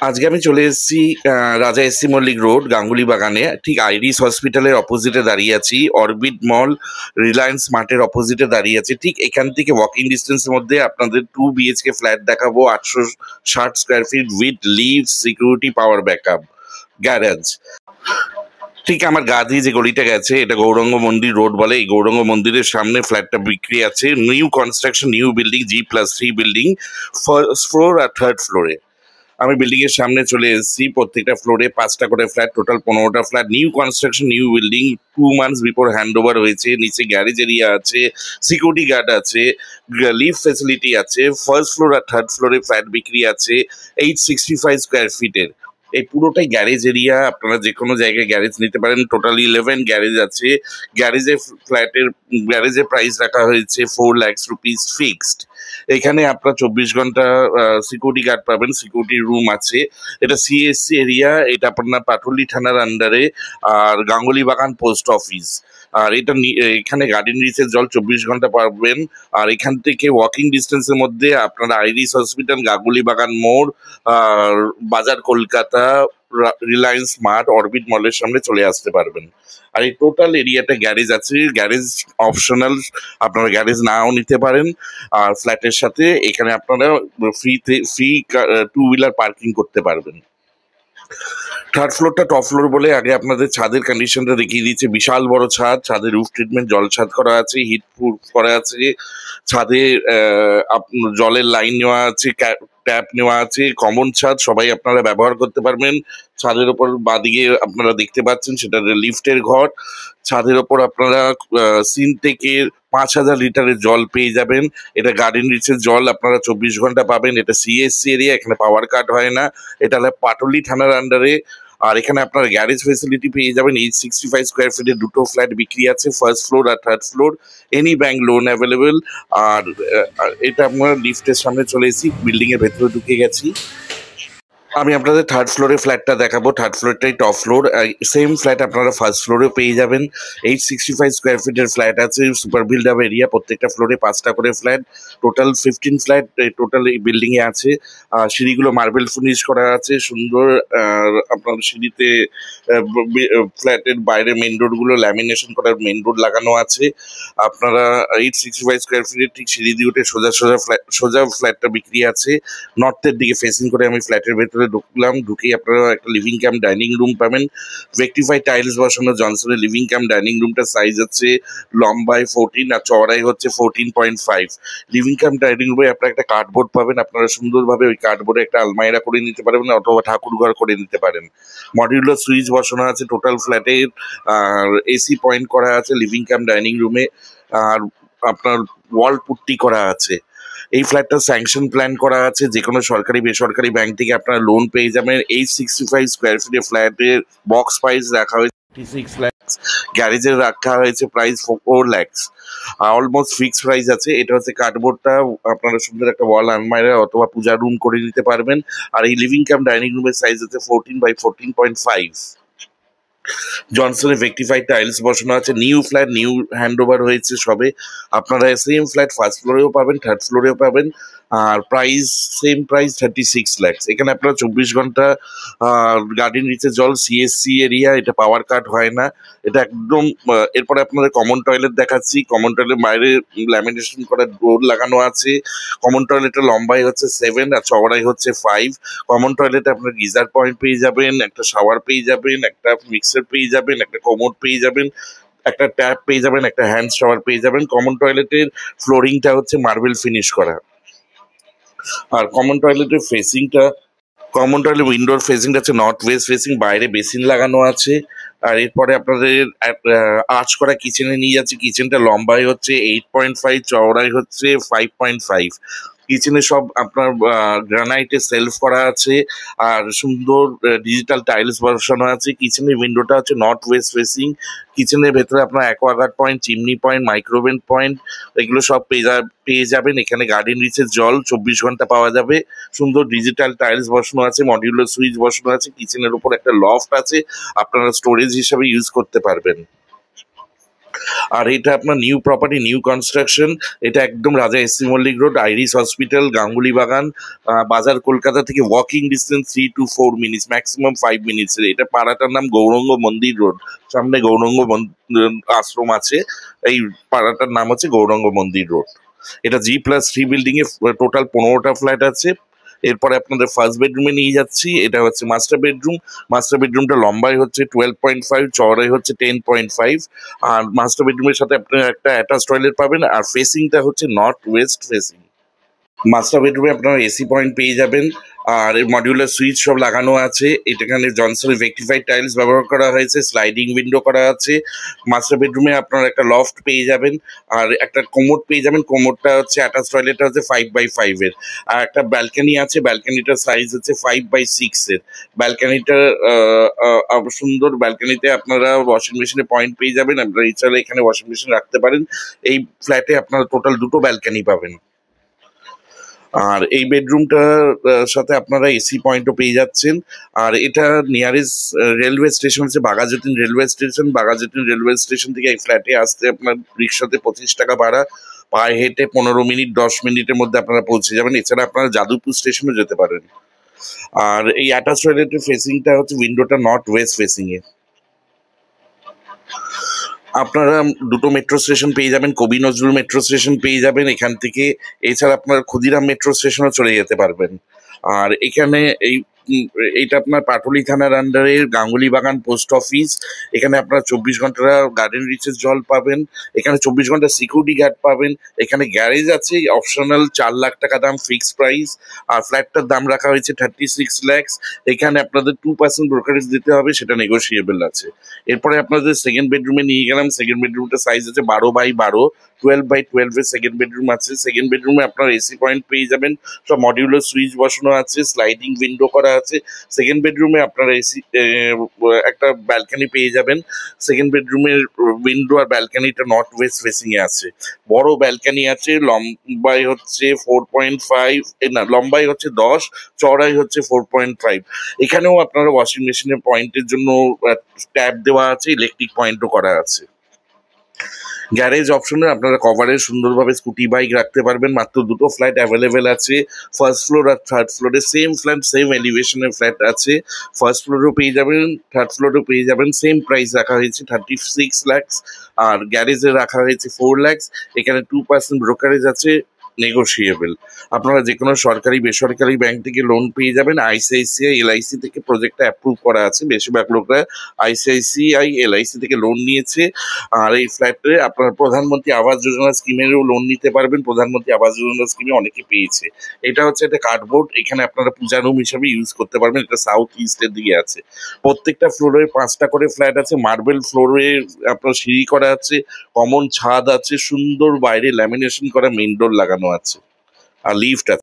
আজকে আমি চলে এসেছি রাজা এসসি মল্লিক রোড গাঙ্গুলি বাগানে, ঠিক আইরিস হসপিটালের অপোজিটে দাঁড়িয়ে আছি। অরবিট মল, রিলায়েন্স মার্টের অপোজিটে দাঁড়িয়ে আছি। ঠিক এখান থেকে ওয়াকিং ডিস্টেন্সের মধ্যে আপনাদের 2 BHK ফ্ল্যাট দেখাবো, 860 স্কোয়ার ফিট উইথ লিভ, সিকিউরিটি, পাওয়ার ব্যাকআপ, গ্যারেজ। ঠিক আমার গা দিয়ে যে গলিটা গেছে এটা গৌরাঙ্গ মন্দির রোড বলে। এই গৌরাঙ্গ মন্দিরের সামনে ফ্ল্যাটটা বিক্রি আছে। New construction, new building, G+3 building, first floor আর থার্ড ফ্লোরে। আমি বিল্ডিং এর সামনে চলে এসেছি। প্রত্যেকটা ফ্লোরে 5টা করে ফ্ল্যাট, টোটাল 15টা flat. New construction, new building, 2 months before hand over হয়েছে। নিচে গ্যারেজ এরিয়া আছে, সিকিউরিটি গার্ড আছে, লিফট ফেসিলিটি আছে। ফার্স্ট ফ্লোর আর থার্ড ফ্লোরে ফ্ল্যাট বিক্রি আছে 865 স্কোয়ার ফিটের। এই পুরোটাই গ্যারেজ এরিয়া। আপনারা যে কোনো জায়গায় গ্যারেজ নিতে পারেন। টোটাল 11 গ্যারেজ আছে। গ্যারেজের প্রাইস রাখা হয়েছে 4 lakhs রুপিস ফিক্সড। এখানে আপনার 24 ঘন্টা সিকিউরিটি গার্ড পাবেন, সিকিউরিটি রুম আছে। এটা CSC এরিয়া, এটা আপনার পাটুলি থানার আন্ডারে, আর গাঙ্গুলি বাগান পোস্ট অফিস। আর এখানে গার্ডেন রিচের জল 24 ঘন্টা পাবেন। আর এখান থেকে ওয়াকিং ডিস্টেন্সের মধ্যে আপনারা আইরিস হসপিটাল, গাঙ্গুলি বাগান মোড়, আর বাজার কলকাতা, রিলায়েন্স মার্ট, অরবিট মলের সামনে চলে আসতে পারবেন। আর এই টোটাল এরিয়াটা গ্যারেজ আছে। গ্যারেজ অপশনাল, আপনারা গ্যারেজ নাও নিতে পারেন। আর ফ্ল্যাটের সাথে এখানে আপনারা ফ্রি 2 হুইলার পার্কিং করতে পারবেন। থার্ড ফ্লোরটা টপ ফ্লোর বলে আগে আপনাদের ছাদের কন্ডিশনটা দেখিয়ে দিচ্ছে। বিশাল বড় ছাদ, ছাদের রুফ ট্রিটমেন্ট, জল ছাদ করা আছে, হিট প্রুফ করা আছে। ছাদে জলের লাইন নেওয়া আছে, ট্যাপ নেওয়া আছে। কমন ছাদ, সবাই আপনারা ব্যবহার করতে পারবেন। ছাদের ওপর বাদিকে আপনারা দেখতে পাচ্ছেন সেটা লিফটের ঘর। ছাদের ওপর আপনারা সিনটেকের 5,000 লিটারের জল পেয়ে যাবেন। এটা গার্ডেন রিচের জল, আপনারা 24 ঘন্টা পাবেন। এটা CSC এরিয়া, এখানে পাওয়ার কাট হয় না। এটা হলো পাটুলি থানার আন্ডারে। আর এখানে আপনারা গ্যারেজ ফেসিলিটি পেয়ে যাবেন। 865 স্কোয়ার ফিটের 2টো ফ্ল্যাট বিক্রি আছে, ফার্স্ট ফ্লোর আর third floor. Any bank loan available. আর এটা আপনারা লিফটের সামনে চলে এসেছি, বিল্ডিং এর ভেতরে ঢুকে গেছি। আমি আপনাদের থার্ড ফ্লোরে ফ্ল্যাটটা দেখাবো। থার্ড ফ্লোরটাই টপ ফ্লোর। সেম ফ্ল্যাট আপনারা ফার্স্ট ফ্লোরেও পেয়ে যাবেন। 865 স্কোয়ার ফিটের ফ্ল্যাট আছে, সুপার বিল্ড আপ এরিয়া। প্রত্যেকটা ফ্লোরে 5টা করে ফ্ল্যাট, টোটাল 15 ফ্ল্যাট টোটাল এই বিল্ডিং এ আছে। সিঁড়িগুলো মার্বেল ফিনিশ করা আছে, সুন্দর। আপনার সিঁড়িতে ফ্ল্যাটের বাইরে মেন রোড গুলো ল্যামিনেশন করা মেন রোড লাগানো আছে। আপনারা 865 স্কোয়ার ফিটের ঠিক সিঁড়ি দিয়ে উঠে সোজা ফ্ল্যাটটা বিক্রি আছে। নর্থের দিকে ফেসিং করে আমি ফ্ল্যাটের ভেতরে ঢুকলাম। ঢুকেই আপনারা একটা লিভিং কাম ডাইনিং রুম পাবেন। রেকটিফাই টাইলস বসানো জনসনের লিভিং কাম ডাইনিং রুমটার সাইজ হচ্ছে লম্বায় 14 আর চওড়াই হচ্ছে 14.5। লিভিং কাম ডাইনিং রুমে আপনারা একটা কার্ডবোর্ড পাবেন। আপনারা সুন্দরভাবে ওই কার্ডবোর্ডে একটা আলমারিরা করে নিতে পারবেন, অথবা ঠাকুর ঘর করে নিতে পারেন। মডিউলার সুইচ বসানো আছে টোটাল ফ্ল্যাটের। আর AC পয়েন্ট করা আছে লিভিং কাম ডাইনিং রুমে। আর আপনার ওয়াল পুট্টি করা আছে। এই ফ্ল্যাটটা স্যাংশন প্ল্যান করা আছে, যে কোনো সরকারি বেসরকারি ব্যাংক থেকে আপনারা লোন পেয়ে যাবেন। 865 স্কোয়ার ফিটের ফ্ল্যাটের বক্স প্রাইস রাখা হয়েছে 36 lakhs। গ্যারেজের রাখা হয়েছে price 4 lakhs। Almost fixed price আছে। এটা হচ্ছে কার্ডবোর্ডটা, আপনারা সুন্দর একটা ওয়াল আলমারি অথবা পূজা রুম করে নিতে পারবেন। আর এই লিভিং কাম ডাইনিং রুমের সাইজ হচ্ছে 14 by 14.5। জনসনের রেকটিফাইড টাইলস বসানো আছে। New flat, new hand over হয়েছে সবে। আপনারা সেম ফ্ল্যাট ফার্স্ট ফ্লোরেও পাবেন, থার্ড ফ্লোরেও পাবেন। আর সেম প্রাইস 36 lakhs। এখানে আপনারা 24 ঘন্টা গার্ডেন রিচের জল, CSC এরিয়া, এটা পাওয়ার কাট হয় না। এটা একদম এরপরে আপনাদের কমন টয়লেট দেখাচ্ছি। কমন টয়লেট বাইরে ল্যামিনেশন করা ডোর লাগানো আছে। কমন টয়লেটের লম্বাই হচ্ছে 7 আর চওড়াই হচ্ছে 5। কমন টয়লেটে আপনার গিজার পয়েন্ট পেয়ে যাবেন, একটা শাওয়ার পেয়ে যাবেন, একটা মিক্সার পেয়ে যাবেন, একটা কোমোড পেয়ে যাবেন, একটা ট্যাপ পেয়ে যাবেন, একটা হ্যান্ড শাওয়ার পেয়ে যাবেন। কমন টয়লেটের ফ্লোরিংটা হচ্ছে মার্বেল ফিনিশ করা। আর কমন টয়লেট উইন্ডোর ফেসিংটা হচ্ছে নর্থ ওয়েস্ট ফেসিং, বাইরে বেসিন লাগানো আছে। আর এরপরে আপনাদের আর্চ করা কিচেনে নিয়ে যাচ্ছে। কিচেনটা লম্বাই হচ্ছে 8.5, চওড়াই হচ্ছে 5.5। কিচেনে সব আপনার গ্রানাইটের সেলফ করা আছে। আর সুন্দর ডিজিটাল টাইলস বসানো আছে। কিচেনের উইন্ডোটা হচ্ছে নর্থ ওয়েস্ট ফেসিং। কিচেনের ভেতরে আপনার Aquaguard point, chimney point, microwave point, এগুলো সব পেয়ে যাবেন। এখানে গার্ডেন রিচের জল 24 ঘন্টা পাওয়া যাবে। সুন্দর ডিজিটাল টাইলস বসানো আছে, মডিউলার সুইচ বসানো আছে। কিচেনের উপর একটা লফট আছে, আপনারা স্টোরেজ হিসাবে ইউজ করতে পারবেন। আর এটা আপনার নিউ প্রপার্টি, নিউ কনস্ট্রাকশন। এটা একদম Raja SC Mallick road, Iris hospital, Ganguly Bagan, বাজার কলকাতা থেকে walking distance 3 to 4 minutes, maximum 5 মিনিটসের। এটা পাড়াটার নাম গৌরঙ্গ মন্দির রোড, সামনে গৌরঙ্গ আশ্রম আছে। এই পাড়াটার নাম হচ্ছে গৌরঙ্গ মন্দির রোড। এটা G+3 বিল্ডিং এ টোটাল 15টা ফ্ল্যাট আছে। এরপরে আপনাদের ফার্স্ট বেডরুমে নিয়ে যাচ্ছি। এটা হচ্ছে মাস্টার বেডরুম। মাস্টার বেডরুমটা লম্বাই হচ্ছে 12.5, চওড়াই হচ্ছে 10.5। আর মাস্টার বেডরুমের সাথে আপনি একটা অ্যাটাচ টয়লেট পাবেন। আর ফেসিংটা হচ্ছে নর্থ ওয়েস্ট ফেসিং। মাস্টার বেডরুমে আপনারা এসি পয়েন্ট পেয়ে যাবেন। আর মডিউলার সুইচ সব লাগানো আছে। এখানে জনসনের ভেক্টিফাইড টাইলস ব্যবহার করা হয়েছে, স্লাইডিং উইন্ডো করা আছে। মাস্টার বেডরুমে আপনারা একটা লফট পেয়ে যাবেন, আর একটা কোমোড পেয়ে যাবেন। কোমোডটা হচ্ছে অ্যাটাচ টয়লেটটা হচ্ছে 5x5 এর। আর একটা ব্যালকনি আছে, ব্যালকনিটার সাইজ হচ্ছে 5x6 এর। ব্যালকনিটা সুন্দর। ব্যালকনিতে আপনারা ওয়াশিং মেশিনে পয়েন্ট পেয়ে যাবেন। আপনারা ইচ্ছালে এখানে ওয়াশিং মেশিন রাখতে পারেন। এই ফ্ল্যাটে আপনারা টোটাল 2টো ব্যালকনি পাবেন। আর এই বেডরুমটার সাথে আপনারা এসি পয়েন্টও পেয়ে যাচ্ছেন। আর এটা নিয়ারেস্ট রেলওয়ে স্টেশন হচ্ছে Baghajatin railway station. Baghajatin railway station থেকে এই ফ্ল্যাটে আসতে আপনার রিক্সাতে 25 টাকা ভাড়া, পায়ে হেঁটে 15 মিনিট 10 মিনিটের মধ্যে আপনারা পৌঁছে যাবেন। এছাড়া আপনারা যাদবপুর স্টেশনও যেতে পারেন। আর এই অ্যাটাচ টয়লেটের ফেসিংটা হচ্ছে উইন্ডোটা নর্থ ওয়েস্ট ফেসিং এ। আপনারা 2টো মেট্রো স্টেশন পেয়ে যাবেন, কবি নজরুল মেট্রো স্টেশন পেয়ে যাবেন এখান থেকে। এছাড়া আপনার ক্ষুদিরাম মেট্রো স্টেশনও চলে যেতে পারবেন। আর এখানে এইটা আপনার পাটুলি থানার আন্ডারে গাঙ্গুলি বাগান পোস্ট অফিস। এখানে আপনারা 24 ঘন্টা গার্ডেন রিচের জল পাবেন। এখানে 24 ঘন্টা সিকিউরিটি গার্ড পাবেন। এখানে গ্যারেজ আছে, অপশনাল 4 লাখ টাকা দাম, ফিক্সড প্রাইস। আর ফ্ল্যাটটার দাম রাখা হয়েছে 36 lakhs। এখানে আপনাদের 2% ব্রোকারেজ দিতে হবে, সেটা নেগোসিয়েবল আছে। এরপরে আপনাদের সেকেন্ড বেডরুমে নিয়ে গেলাম। সেকেন্ড বেডরুমটা সাইজ আছে 12x12, 12x12 এর সেকেন্ড বেডরুম আছে। সেকেন্ড বেডরুমে আপনার এসি পয়েন্ট পেয়ে যাবেন, সব মডিউলার সুইচ বসানো আছে, স্লাইডিং উইন্ডো করা আছে। সেকেন্ড বেডরুমে আপনারা এসি একটা ব্যালকনি পেয়ে যাবেন। সেকেন্ড বেডরুমের উইন্ডো আর ব্যালকনিটা নর্থ ওয়েস্ট ফেসিং এ আছে। বড় ব্যালকনি আছে, লম্বাই হচ্ছে 4.5, না লম্বাই হচ্ছে 10, চওড়াই হচ্ছে 4.5। এখানেও আপনারা ওয়াশিং মেশিনের পয়েন্টের জন্য ট্যাপ দেওয়া আছে, ইলেকট্রিক পয়েন্টও করা আছে। গ্যারেজ অপশনে আপনারা কভারে সুন্দরভাবে স্কুটি বাইক রাখতে পারবেন। মাত্র 2টো ফ্ল্যাট অ্যাভেলেবেল আছে, ফার্স্ট ফ্লোর আর থার্ড ফ্লোরে। সেম ফ্ল্যাট, সেম এলিভেশনের ফ্ল্যাট আছে। ফার্স্ট ফ্লোরেও পেয়ে যাবেন, থার্ড ফ্লোরেও পেয়ে যাবেন। সেম প্রাইস রাখা হয়েছে 36 lakhs। আর গ্যারেজে রাখা হয়েছে 4 lakhs। এখানে 2% ব্রোকারেজ আছে, নেগোসিয়েবল। আপনারা যে কোনো সরকারি বেসরকারি ব্যাংক থেকে লোন পেয়ে যাবেন। আইসিআইসিআই এলআইসি থেকে প্রজেক্টটা অ্যাপ্রুভ করা আছে। বেশিরভাগ লোকরা আইসিআইসিআই এলআইসি থেকে লোন নিয়েছে। আর এই ফ্ল্যাটে আপনার প্রধানমন্ত্রী আবাস যোজনা স্কিমেরও লোন নিতে পারবেন। প্রধানমন্ত্রী আবাস যোজনা স্কিমে অনেকে পেয়েছে। এটা হচ্ছে একটা কার্ডবোর্ড, এখানে আপনারা পূজা রুম হিসাবে ইউজ করতে পারবেন। এটা সাউথ ইস্টের দিকে আছে। প্রত্যেকটা ফ্লোরে 5টা করে ফ্ল্যাট আছে। মার্বেল ফ্লোরে আপনার সিঁড়ি করা আছে, কমন ছাদ আছে, সুন্দর বাইরে ল্যামিনেশন করা মেইন ডোর লাগানো আছে, আর লিফট আছে।